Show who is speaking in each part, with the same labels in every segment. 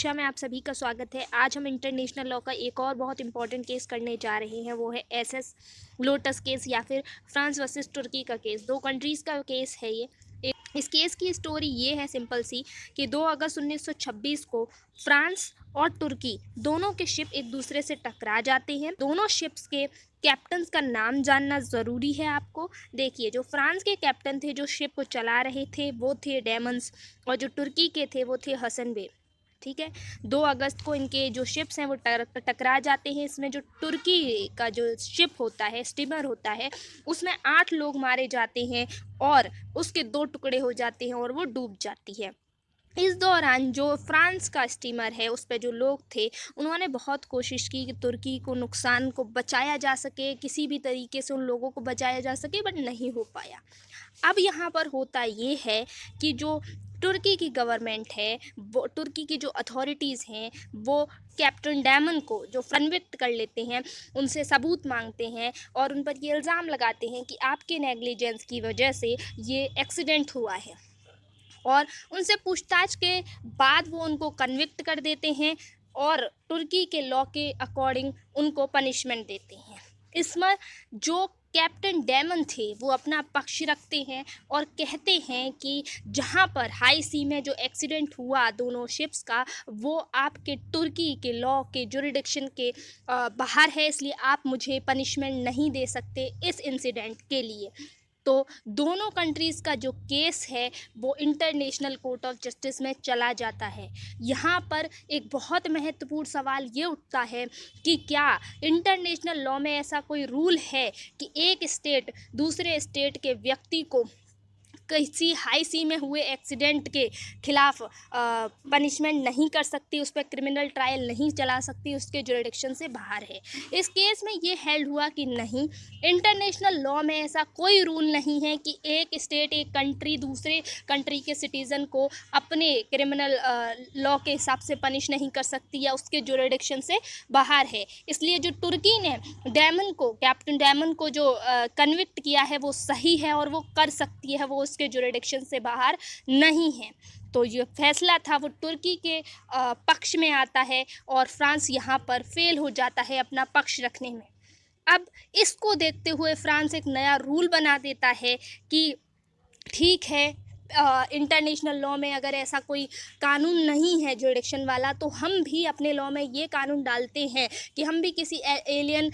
Speaker 1: कक्षा में आप सभी का स्वागत है। आज हम इंटरनेशनल लॉ का एक और बहुत इंपॉर्टेंट केस करने जा रहे हैं। वो है एसएस लोटस केस या फिर फ्रांस वर्सेस तुर्की का केस। दो कंट्रीज़ का केस है ये। इस केस की स्टोरी ये है सिंपल सी कि 2 अगस्त 1926 को फ्रांस और तुर्की दोनों के शिप एक दूसरे से टकरा जाते हैं। दोनों शिप्स के कैप्टन्स का नाम जानना ज़रूरी है आपको। देखिए, जो फ्रांस के कैप्टन थे जो शिप को चला रहे थे वो थे डेमंस, और जो तुर्की के थे वो थे हसन बे। ठीक है। 2 अगस्त को इनके जो शिप्स हैं वो टकरा जाते हैं। इसमें जो तुर्की का जो शिप होता है, स्टीमर होता है, उसमें 8 लोग मारे जाते हैं और उसके 2 टुकड़े हो जाते हैं और वो डूब जाती है। इस दौरान जो फ्रांस का स्टीमर है उस पे जो लोग थे उन्होंने बहुत कोशिश की कि तुर्की को नुकसान को बचाया जा सके, किसी भी तरीके से उन लोगों को बचाया जा सके, बट नहीं हो पाया। अब यहाँ पर होता ये है कि जो तुर्की की गवर्नमेंट है, वो तुर्की की जो अथॉरिटीज़ हैं, वो कैप्टन डैमन को जो कन्विक्ट कर लेते हैं, उनसे सबूत मांगते हैं और उन पर ये इल्ज़ाम लगाते हैं कि आपके नेग्लिजेंस की वजह से ये एक्सीडेंट हुआ है। और उनसे पूछताछ के बाद वो उनको कन्विक्ट कर देते हैं और तुर्की के लॉ के अकॉर्डिंग उनको पनिशमेंट देते हैं। इसमें जो कैप्टन डेमन थे वो अपना पक्ष रखते हैं और कहते हैं कि जहाँ पर हाई सी में जो एक्सीडेंट हुआ दोनों शिप्स का, वो आपके तुर्की के लॉ के जुरिडिक्शन के बाहर है, इसलिए आप मुझे पनिशमेंट नहीं दे सकते इस इंसिडेंट के लिए। तो दोनों कंट्रीज़ का जो केस है वो इंटरनेशनल कोर्ट ऑफ जस्टिस में चला जाता है। यहाँ पर एक बहुत महत्वपूर्ण सवाल ये उठता है कि क्या इंटरनेशनल लॉ में ऐसा कोई रूल है कि एक स्टेट दूसरे स्टेट के व्यक्ति को किसी हाई सी में हुए एक्सीडेंट के खिलाफ पनिशमेंट नहीं कर सकती, उस पर क्रिमिनल ट्रायल नहीं चला सकती, उसके जुरिडिक्शन से बाहर है। इस केस में ये हेल्ड हुआ कि नहीं, इंटरनेशनल लॉ में ऐसा कोई रूल नहीं है कि एक स्टेट एक कंट्री दूसरे कंट्री के सिटीज़न को अपने क्रिमिनल लॉ के हिसाब से पनिश नहीं कर सकती या उसके जुरिडिक्शन से बाहर है। इसलिए जो तुर्की ने कैप्टन डैमन को जो कन्विक्ट किया है वो सही है और वो कर सकती है, वो उसके जुरिडिक्शन से बाहर नहीं है। तो ये फैसला था वो तुर्की के पक्ष में आता है और फ्रांस यहाँ पर फेल हो जाता है अपना पक्ष रखने में। अब इसको देखते हुए फ्रांस एक नया रूल बना देता है कि ठीक है, इंटरनेशनल लॉ में अगर ऐसा कोई कानून नहीं है जुरिडिक्शन वाला, तो हम भी अपने लॉ में ये कानून डालते हैं कि हम भी किसी एलियन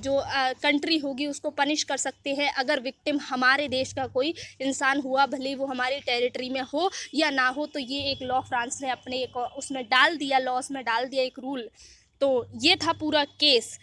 Speaker 1: जो कंट्री होगी उसको पनिश कर सकते हैं अगर विक्टिम हमारे देश का कोई इंसान हुआ, भले वो हमारी टेरिटरी में हो या ना हो। तो ये एक लॉ फ्रांस ने अपने एक उसमें डाल दिया, लॉस में डाल दिया एक रूल। तो ये था पूरा केस।